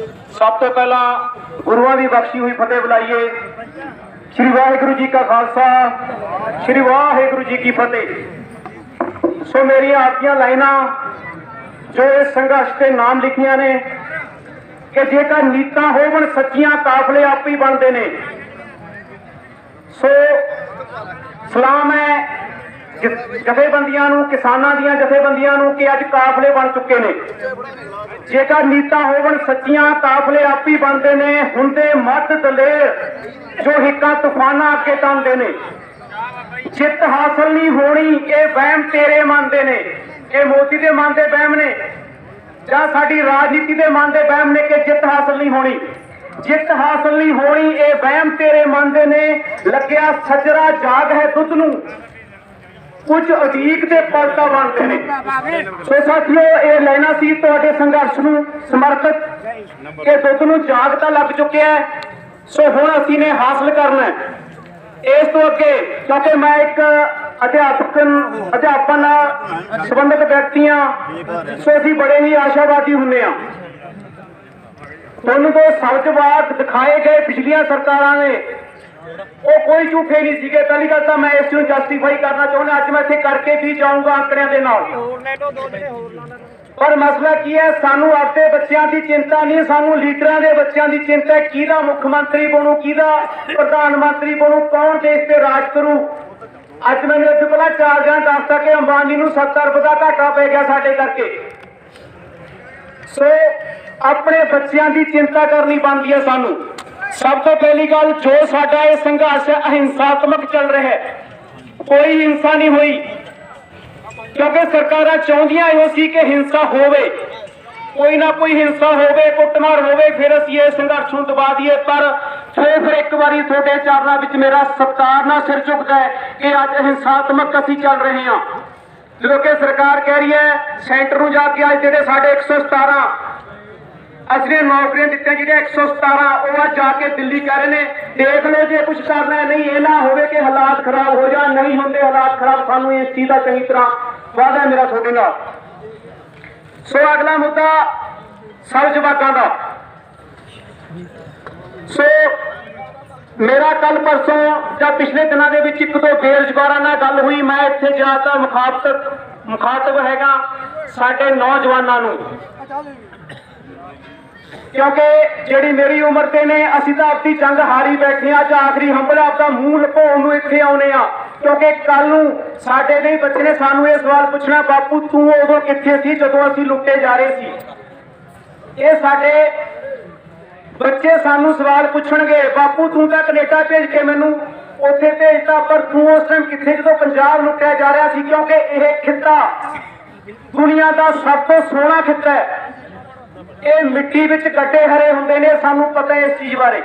सब तो पहला गुरुआं की बख्शी हुई फतेह बुलाइए। श्री वाहिगुरु जी का खालसा, श्री वाहिगुरु जी की फतेह। सो मेरी आपकी लाइना जो इस संघर्ष के नाम लिखिया ने कि जेकर नीतां होवन सच्चियां काफले आप ही बनते ने। सो सलाम है जथेबंदियां नूं, किसानां दीयां जथेबंदियां नूं कि अज काफले बन चुके ने। जेकर नीतां होवन सच्चियां काफले आप ही बनते ने। हुंदे मर्द दलेर जो हिक्कां तूफानां अगे तांदे ने। जित हासिल नहीं होनी ये वहम तेरे मन दे ने। ये मोदी दे मन दे वहम ने जां साडी राजनीति दे मन दे वहम ने कि जित हासिल नहीं होनी। जित हासिल नहीं होनी ये वहम तेरे मन दे ने। लग्या सजरा जाग है दुध नूं कुछ अजीक दे पलटा बनते हैं। सो साथियों ये लाइना सी तुहाडे संघर्ष नूं समर्पित कि दुध नूं जाग तां लग चुके है। सो हुण असीं ने हासिल करना है इस तो अगे, क्योंकि मैं एक अध्यापन संबंधित व्यक्ति हाँ। सो असीं बड़े ही आशावादी हुंदे आ। तुहानूं तो सब्जवाद दिखाए गए पिछलियां सरकारां ने वो कोई झूठे नहीं सीगे। पहली गल तो मैं इस जस्टिफाई करना चाहूँगा, अज मैं इत्थे करके भी जाऊंगा आंकड़ियां दे नाल। पर मसला की है, सानू आपके बच्चों की चिंता नहीं, सानू लीडरां दे बच्चों की चिंता है। किहदा मुख्यमंत्री बनू, किहदा प्रधानमंत्री बनू, कौन देश पे राज करू। अज मैंने इस पहला 4 दिन दसता कि अंबानी नूं 70 अरब का घाटा पै गया साडे करके। सो अपने बच्चों की चिंता करनी बनती है सानू। सब तो पहली गल जो साडा ये संघर्ष अहिंसात्मक चल रहा है, कोई हिंसा नहीं हुई, क्योंकि सरकारां चाहुंदियां इहो सी कि हिंसा होवे, कोई ना कोई हिंसा होवे, कुटमार होवे, फिर असीं ये संघर्ष नूं दबा दईए। पर फिर एक बारी तुहाडे चरनां विच मेरा सत्कार नाल सिर झुकदा है कि अज अहिंसात्मक असीं चल रहे हां। जो कि सरकार कह रही है सेंटर नूं जाके अज जिहड़े साडे 117 असली नौकरियां दित्तियां जिहड़े 117 वो जाके दिल्ली कह रहे हैं देख लो जे कुछ करना है। नहीं ये ना होवे कि हालात खराब हो जाए, नहीं होंगे हालात खराब। सानू इस चीज का चंगी तरह वादा है मेरा थोड़े नाल। सो अगला मुद्दा सब जवाबां दा। सो मेरा कल परसों या पिछले दिनों के विच 1-2 बेरोजगारां नाल गल हुई। मैं इत्थे ज्यादा मुखातब हैगा साडे नौजवानां नूं, क्योंकि जिहड़ी मेरी उम्र ते ने असीं तां अपनी जंग हारी बैठे आ। आखिरी हंबला आपका मुंह लुकाउण नूं इत्थे आउणे आ, क्योंकि कल नूं साडे दे बच्चे ने सानूं ये सवाल पुछना, बापू तू उदों कित्थे सी जदों असीं लुੱਟੇ जा रहे सी। ये साडे बच्चे सानूं सवाल पुछणगे, बापू तू तां कनेडा भेज के मैनूं उत्थे भेजता, पर तू उस टाइम कित्थे जदों पंजाब लुੱਟਿਆ जा रहा सी। क्योंकि यह खिता दुनिया का सब तो सोहना खिता है। ये मिट्टी विच गड्ढे हरे हुंदे ने, सानू पता है इस चीज बारे।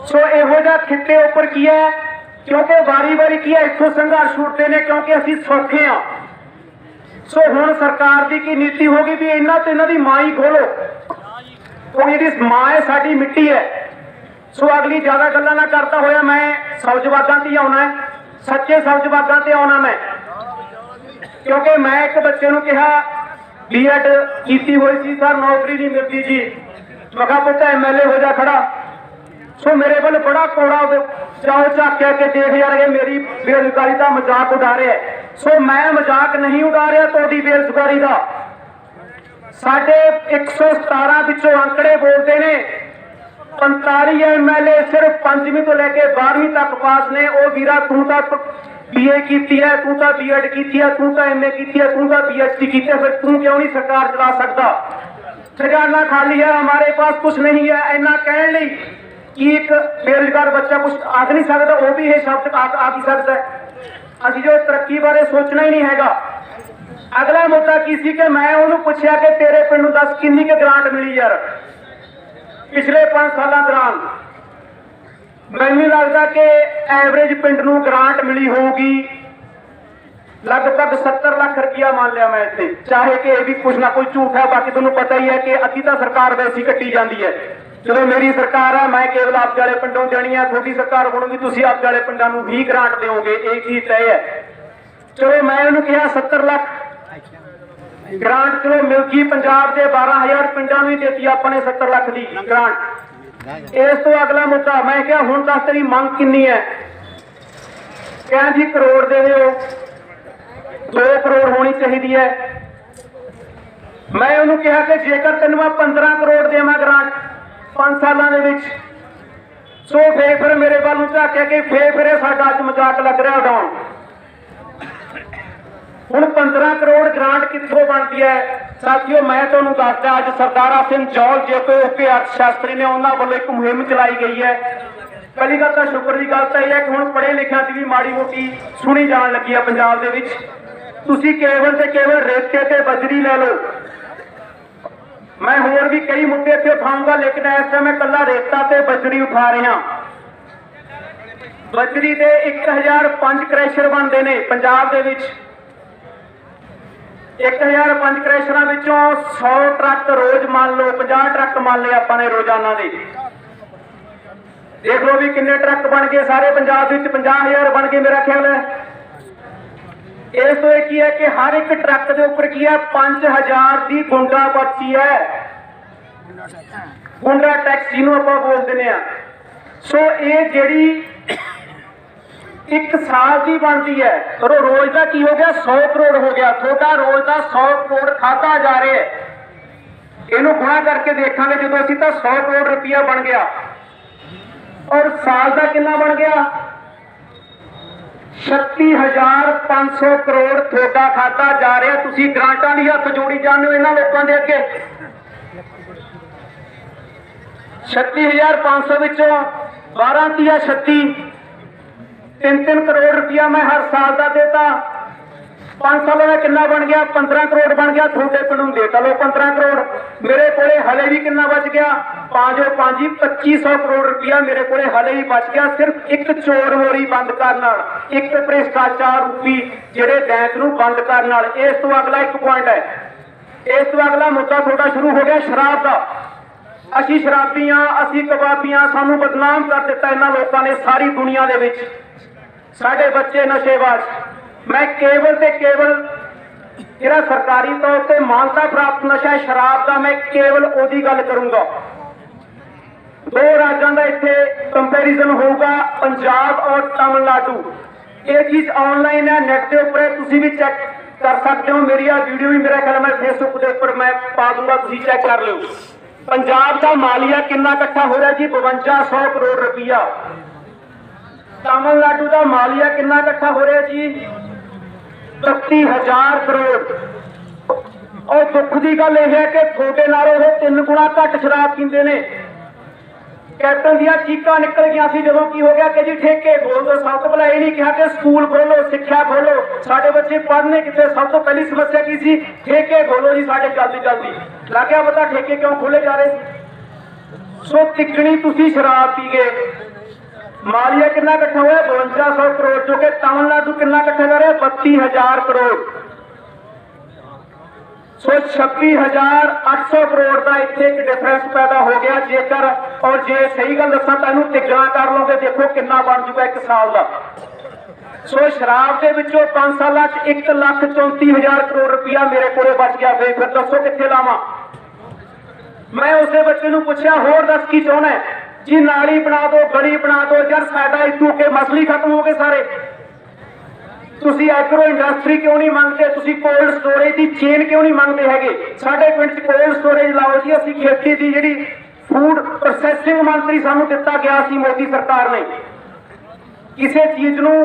सो इहो जिहा खिते उपर की है, क्योंकि वारी वारी की है इत्थों संघर्ष उठते हैं, क्योंकि असीं सौखे हाँ। सो हुण सरकार की की नीति होगी भी इन्हां ते इन्हां दी मां ही खोलो, तो जिहड़ी मां है साडी मिट्टी है। सो अगली ज्यादा गल्लां ना करता होया मैं सब्जवादां ते आउणा है, सच्चे सब्जवादां ते आउणा मैं। क्योंकि मैं एक बच्चे नूं कहा बीएड की हुई सी, सर नौकरी नहीं मिलती जी। मैं कहा पुत्त MLA हो जा खड़ा। सो मेरे वाल बड़ा कौड़ा जाओ झाकिया के देख यार ये मेरी बेरोजगारी का मजाक उड़ा रहा है। सो मैं मजाक नहीं उड़ा रहा तुहाडी बेरोजगारी का। साढ़े 117 विचों आंकड़े बोलते ने 45 MLA सिर्फ 5वीं तो लैके 12वीं तक पास ने। वो वीरा तू तक BA की है, तू तो BEd की है, तू तो MA की है, तू तो PhD की है, फिर तू क्यों नहीं सरकार चला सकता। खजाना खाली है, हमारे पास कुछ नहीं है। इन्ना कहने लई कि एक बेरोजगार बच्चा कुछ आख नहीं सकता, वो भी ये शब्द आ ही सकता है। असीं जो तरक्की बारे सोचना ही नहीं हैगा। अगला मुद्दा की सी कि मैं उन्होंने पूछा कि तेरे पिंड नूं दस किन्नी के ग्रांट मिली यार पिछले 5 साल दौरान। मैनूं लगता कि एवरेज पिंड नूं ग्रांट मिली होगी लगभग 70 लाख रुपया मान लिया मैं इत्थे। चाहे कि यह भी कुछ ना कुछ झूठ है, बाकी तुहानूं पता ही है कि अद्धी तां सरकार वैसी कट्टी जाती है। जो मेरी सरकार है मैं केवल आपके वाले पिंडों देनी है, थोड़ी सरकार बनूगी तुसीं आपके वाले पिंडों नूं भी ग्रांट दोगे, एक चीज तय है। चलो मैं उन्होंने कहा 70 लाख ग्रांट चलो मिलगी पंजाब के 12,000 पिंडा भी देती अपने 70 लाख की ग्रांट। इस तो अगला मुद्दा मैं क्या हुण दस तेरी मंग कितनी है? क्या जी करोड़ दे दो, 2 करोड़ होनी चाहिए है। मैं उन्होंने कहा कि जेकर तेन मैं 15 करोड़ देवां ग्रांट 5 सालों के विच, सो फिर मेरे वालों झाकिया कि फिर साडा अज मजाक लग रहा उड़ाउण। हुण 15 करोड़ ग्रांट कित्थों बनती है साथियों? मैं तुहानूं दसदा, अज सरदारा सिंह जौल जो कि उके अर्थशास्त्री ने उन्होंने वालों एक मुहिम चलाई गई है। पहली गल तो शुक्र की गल तो यह है कि हुण पढ़े लिखिया की भी माड़ी मोटी सुनी जान लगी है पंजाब दे विच। तुसीं केवल ते केवल रेते ते बजरी ले लो। मैं होर भी कई मुद्दे इत्थे उठाऊंगा, लेकिन इस टाइम मैं कल्ला रेता ते बजरी उठा रहा। बजरी दे 1005 क्रैशर बनते हैं पंजाब दे विच। 1005 क्रैशरां विचों 100 ट्रक रोज मान लो, 50 ट्रक मान लिया अपने रोजाना दे। देख लो भी किन्ने ट्रक बन गए सारे पंजाब विच, 50,000 बन गए मेरा ख्याल है। इस तो एक ही है कि हर एक ट्रक के उपर की है 5,000 की गुंडा पर्ची है, गुंडा टैक्स जिन्हों आप बोलते हैं। सो ये जी 1 साल की बनती है, और रोज का की हो गया 100 करोड़ हो गया। थोड़ा रोज का 100 करोड़ खाता जा रहा है। इनू गुणा करके देखा जो असी तो 100 करोड़ रुपया बन गया, और साल का कितना बन गया? 36,500 करोड़ थोड़ा खाता जा रहा। तुसी ग्रांटां दी हथ जोड़ी जाने हो इन्हां लोकां दे अगे। 36,500 विचों 12 तिया 36, 3-3 करोड़ रुपया मैं हर साल का देता। 5 सालों में कितना बन गया? 15 करोड़ बन गया। थोड़े पिंडों देता लो 15 करोड़। मेरे को हले भी कितना बच गया? 2500 करोड़ रुपया मेरे को हले ही बच गया, सिर्फ एक चोर मोरी बंद करना, एक भ्रिष्टाचार रूपी जेडे बैंक नूं बंद करना। इस तो अगला एक पॉइंट है, इस तो अगला मुद्दा थोड़ा शुरू हो गया शराब का। असी शराबियां, असी कबाबियां, सानू बदनाम कर दिता इन्हां लोकां ने सारी दुनिया दे विच। साडे बच्चे नशेबाज। मैं केवल ते केवल जिहड़ा सरकारी तौर पर मानता प्राप्त नशा है शराब का, मैं केवल ओदी गल करूंगा। 2 राज्यों का इत्थे कंपैरिजन होगा, पंजाब और तमिलनाडु। ये चीज ऑनलाइन है, नेट के उपर है, तुसी भी चेक कर सकते हो। मेरी आ वीडियो भी मेरा ख्याल मैं फेसबुक के उपर मैं पा दूंगा, तुसी चेक कर लो। पंजाब का मालिया कितना इकट्ठा हो रहा जी? 5200 करोड़ रुपया। तमिलनाडु का मालिया कितना इकट्ठा हो रहा जी? 31,000 करोड़। और दुख की गल यह है कि थोड़े नालों 3 गुणा घट शराब पींदे ने। कैप्टन दियां चीकां निकल गई सी जदों की हो गया कि जी ठेके खोल दो। सब तो पहले ये नहीं कहा कि स्कूल खोलो, शिक्षा खोलो, साडे बच्चे पढ़ने कितने। सब तो पहली समस्या की सी? ठेके खोलो जी साडे जल्दी जल्दी। लग गया पता ठेके क्यों खोले जा रहे। सो तिकनी तुसी शराब पी गए। मालिया कितना इकट्ठा हुआ? 5200 करोड़, जो कि तमिलनाडु कितना इकट्ठा कर रहा है? 32,000 करोड़। सो 26,800 करोड़ का इतने एक डिफरेंस पैदा हो गया। जेकर और जे सही गल दसा तेनों तिगना कर लोगे, देखो कितना बन चुका 1 साल का। सो शराब के विचों 5 साल 1,34,000 करोड़ रुपया मेरे को बच गया। फिर दसो कितने लावा? मैं उस बच्चे को पूछा होर दस की चाहना है जी? नाली बना दो, गली बना दो यार, साडा इतों के मसले ही खत्म हो गए सारे। तुसी एग्रो इंडस्ट्री क्यों नहीं मांगते? तुसी कोल्ड स्टोरेज की चेन क्यों नहीं मांगते हैगे? साडे पिंड कोल्ड स्टोरेज लाओ जी। असी खेती की जिहड़ी फूड प्रोसैसिंग मंत्री सानू दिता गया सी मोदी सरकार ने, किसी चीज नूं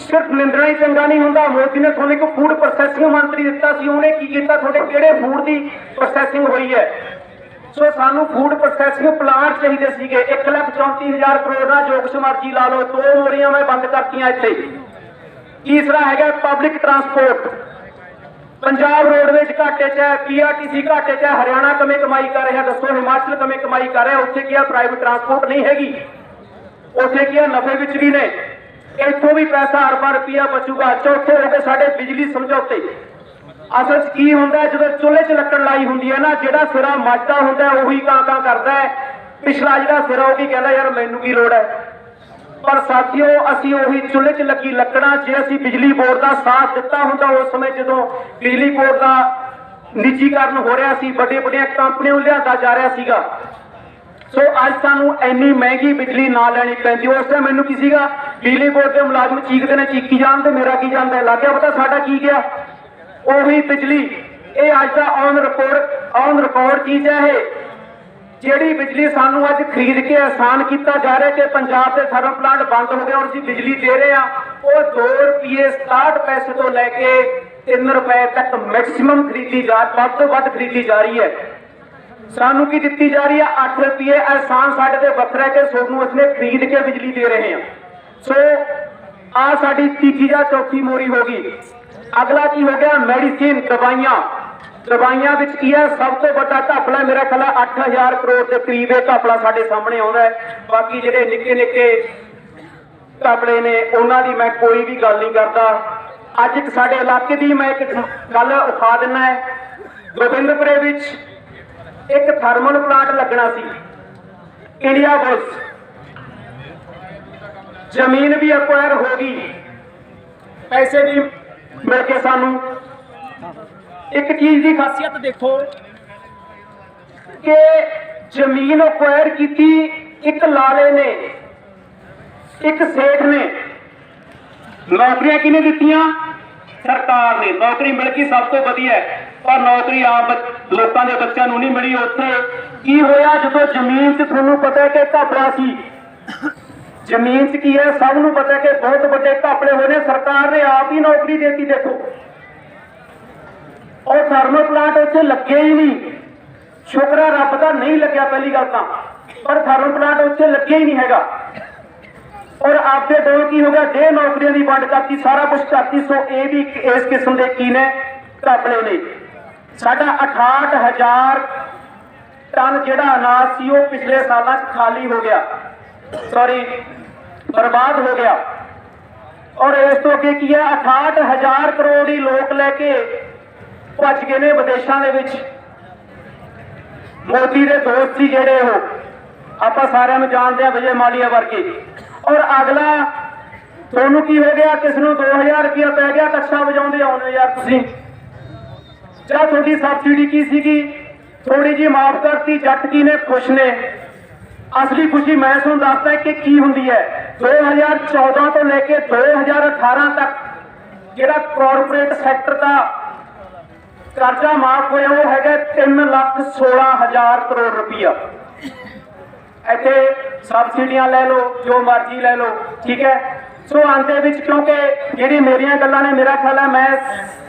सिर्फ निंदना ही चंगा नहीं हुंदा। मोदी ने तुहानूं एक फूड प्रोसैसिंग मंत्री दिता सी, उहने की कीता? तुहाडे किहड़े फूड की प्रोसैसिंग हुई है? सो सानू फूड प्रोसैसिंग प्लांट चाहिए सीगे। 1,34,000 करोड़ का जो कुछ मर्जी ला लो। 2 मोरियां मैं बंद करतियां इत्थे। तीसरा है पब्लिक ट्रांसपोर्ट। पंजाब रोडवेज घाटे च है, PRTC घाटे च है, हरियाणा कमें कमाई कर रहा। दसो हिमाचल कमें कमाई कर रहा? उत्थे क्या प्राइवेट ट्रांसपोर्ट नहीं हैगी? उत्थे क्या नफे विच भी ने? इत्थों भी पैसा अरबां रुपया बचूगा। चौथे हो गए साडे बिजली समझौते। असल की होंदा है जो चुल्हे च लकड़ लाई होंदी है ना, जिहड़ा सिरा मचदा होंदा है उही कां कां करदा है। पिछला जिहड़ा सिरा वो भी कहता यार मैनू की लोड़ है। पर साथियों असी उही चुल्हे च लगी लकड़ा जे असी बिजली बोर्ड का साथ दिता होंदा उस समय जो बिजली बोर्ड का ਨਿੱਜੀਕਰਨ ਹੋ ਰਿਹਾ ਸੀ, ਵੱਡੇ ਵੱਡੀਆਂ ਕੰਪਨੀਆਂ ਨੂੰ ਲਿਆਂਦਾ ਜਾ ਰਿਹਾ ਸੀਗਾ। ਸੋ ਅੱਜ ਸਾਨੂੰ ਇੰਨੀ ਮਹਿੰਗੀ ਬਿਜਲੀ ਨਾ ਲੈਣੀ ਪੈਂਦੀ। ਉਸ ਟਾਈਮ ਮੈਨੂੰ ਕੀ ਸੀਗਾ, ਬਿਜਲੀ ਬੋਰਡ ਦੇ ਮੁਲਾਜ਼ਮ ਚੀਕਦੇ ਨੇ ਚੀਕੀ ਜਾਣ ਤੇ ਮੇਰਾ ਕੀ ਜਾਂਦਾ, ਲੱਗ ਗਿਆ ਪਤਾ ਸਾਡਾ ਕੀ ਗਿਆ। ਉਹੀ ਬਿਜਲੀ, ਇਹ ਅੱਜ ਦਾ ਔਨ ਰਿਕਾਰਡ ਚੀਜ਼ ਹੈ। ਇਹ ਜਿਹੜੀ ਬਿਜਲੀ ਸਾਨੂੰ ਅੱਜ ਖਰੀਦ ਕੇ ਆਸਾਨ ਕੀਤਾ ਜਾ ਰਿਹਾ ਕਿ ਪੰਜਾਬ ਦੇ ਥਰਮਲ ਪਲਾਂਟ ਬੰਦ ਹੋ ਗਏ ਔਰ ਅਸੀਂ ਬਿਜਲੀ ਦੇ ਰਹੇ ਹਾਂ, ਉਹ 2 ਰੁਪਏ 67 ਪੈਸੇ ਤੋਂ ਲੈ ਕੇ 3 ਰੁਪਏ ਤੱਕ ਮੈਕਸਿਮਮ ਵੱਧ ਤੋਂ ਵੱਧ ਖਰੀਦੀ ਜਾ ਰਹੀ ਹੈ। ਸਾਨੂੰ ਕੀ ਦਿੱਤੀ ਜਾ ਰਹੀ ਹੈ, 8 ਰੁਪਏ ਆਸਾਨ ਸਾਡੇ ਤੇ ਵੱਖਰਾ ਕੇ ਸਾਨੂੰ ਅਸੀਂ ਖਰੀਦ ਕੇ ਬਿਜਲੀ ਦੇ ਰਹੇ ਹਾਂ। ਸੋ ਆ ਸਾਡੀ ਤੀਜੀ ਜਾਂ ਚੌਥੀ ਮੋਰੀ ਹੋ ਗਈ। ਅਗਲਾ ਕੀ ਹੋ ਗਿਆ, ਮੈਡੀਸਿਨ, ਦਵਾਈਆਂ ਵਿੱਚ ਕੀ ਹੈ, ਸਭ ਤੋਂ ਵੱਡਾ ਘਪਲਾ ਮੇਰਾ ਖਿਆਲ 8000 ਕਰੋੜ ਦੇ ਕਰੀਬ ਇਹ ਘਪਲਾ ਸਾਡੇ ਸਾਹਮਣੇ ਆਉਂਦਾ ਹੈ। ਬਾਕੀ ਜਿਹੜੇ ਨਿੱਕੇ ਨਿੱਕੇ ਘਪਲੇ ਨੇ ਉਹਨਾਂ ਦੀ ਮੈਂ ਕੋਈ ਵੀ ਗੱਲ ਨਹੀਂ ਕਰਦਾ। ਅੱਜ ਇੱਕ ਸਾਡੇ ਇਲਾਕੇ ਦੀ ਮੈਂ ਇੱਕ ਗੱਲ ਉਠਾ ਦਿੰਦਾ ਹੈ। ਗੋਬਿੰਦਪੁਰੇ ਵਿੱਚ ਇੱਕ ਥਰਮਲ ਪਲਾਂਟ ਲੱਗਣਾ ਸੀ, ਇੰਡੀਆ ਬੁਲਸ, ਜ਼ਮੀਨ ਵੀ ਅਕਵਾਇਰ ਹੋ ਗਈ, ਪੈਸੇ ਵੀ ਮਿਲ ਕੇ ਸਾਨੂੰ। ਇੱਕ ਚੀਜ਼ ਦੀ ਖਾਸੀਅਤ ਦੇਖੋ ਕਿ ਜ਼ਮੀਨ ਅਕਵਾਇਰ ਕੀਤੀ ਇੱਕ ਲਾਲੇ ਨੇ, ਇੱਕ ਸੇਠ ਨੇ। ਨੌਕਰੀਆਂ ਕਿਹਨੇ ਦਿੱਤੀਆਂ, ਸਰਕਾਰ ਨੇ। ਨੌਕਰੀ ਮਿਲ ਗਈ ਸਭ ਤੋਂ ਵਧੀਆ, ਪਰ ਨੌਕਰੀ ਆਮ ਲੋਕਾਂ ਦੇ ਬੱਚਿਆਂ ਨੂੰ ਨਹੀਂ ਮਿਲੀ। ਉੱਥੇ ਕੀ ਹੋਇਆ, ਜਦੋਂ ਜ਼ਮੀਨ 'ਚ ਤੁਹਾਨੂੰ ਪਤਾ ਹੈ ਕਿ ਘਪਲਾ ਸੀ, ਜ਼ਮੀਨ 'ਚ ਕੀ ਹੈ ਸਭ ਨੂੰ ਪਤਾ ਕਿ ਬਹੁਤ ਵੱਡੇ ਘਪਲੇ ਹੋਏ ਨੇ, ਸਰਕਾਰ ਨੇ ਆਪ ਹੀ ਨੌਕਰੀ ਦੇਤੀ। ਦੇਖੋ और थर्मल प्लांट उत्थे लगे ही नहीं, शुक्र है रब का नहीं लग्या पहली गल तां, पर थर्मल प्लांट उत्थे लगे ही नहीं हैगा। और आपके दो की हो गया, जे नौकरियों की वंड करती, सारा कुछ करती। सो ये भी इस किस्म के की ने घपले ने। साडा 68,000 टन जिहड़ा अनाज सी वो पिछले सालों खाली हो गया, सॉरी बर्बाद हो गया। और इस तो अगे की है, 68,000 करोड़ ही लोग लैके भज गए ने विदेशों के विच। मोदी के दोस्त सी जेडे हो आप सारे जानते हैं, विजय मालिया वर्गे। और अगला थोनू की हो गया, किसी को 2000 रुपया पै गया, कच्छा बजाते आने यार तुसीं। क्या थोड़ी सबसिडी की सीगी, थोड़ी जी माफ करती, जट की ने खुश ने। असली खुशी मैं तुहानूं दसदा कि की हुंदी है। 2014 तो लेके 2018 तक जिहड़ा कॉरपोरेट सैक्टर का कर्जा माफ होया वो है 3,16,000 करोड़ रुपया। इत्थे सबसिडियां लै लो, जो मर्जी लै लो, ठीक है। सो आंदे विच क्योंकि जिहड़ी मेरियां गल्लां ने, मेरा ख्याल है मैं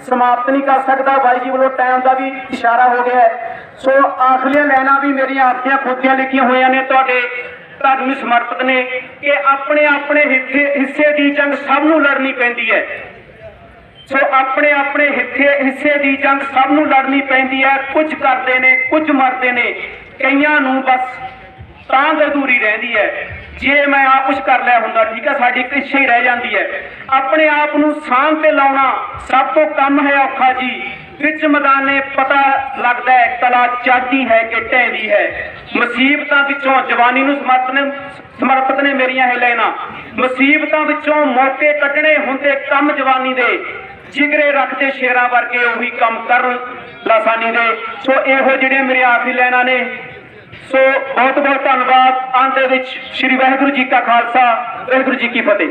समाप्त नहीं कर सकता, बाई जी वालों टाइम का भी इशारा हो गया है। सो आखिरी लाइनां भी मेरियां आपदियां खुद दियां लिखियां होईयां ने, तुहाडे धर्म नूं समर्पित ने कि अपने अपने हिस्से की जंग सब नूं लड़नी पैंदी है। सो अपने अपने हिस्से की जंग सब नूं लड़नी पैंदी है। कुछ करते ने, कुछ मरते ने, कईयां नूं बस तांग अधूरी रहिंदी है। जे मैं आ कुछ कर लिया हुंदा, ठीक है, साडी पिछे ही रह जाती है। अपने आप नूं सांभ ते लाउणा सब तो कम है औखा जी। विच मैदाने पता लगता है कला चढ़दी है कि ढहंदी है। मुसीबतां विचों जवानी नूं समर्पित ने मेरियां ये लाइनां। मुसीबतां विचों मौके कड्ढणे हुंदे कम जवानी दे, जिगरे रखते शेरां वर्गे उही कम कर लासानी दे। सो इहो जिहड़ियां मेरियां आखिरी लाइनां ने। सो बहुत बहुत धन्यवाद। अंत दे विच श्री वाहिगुरू जी का खालसा, वाहिगुरू जी की फतेह।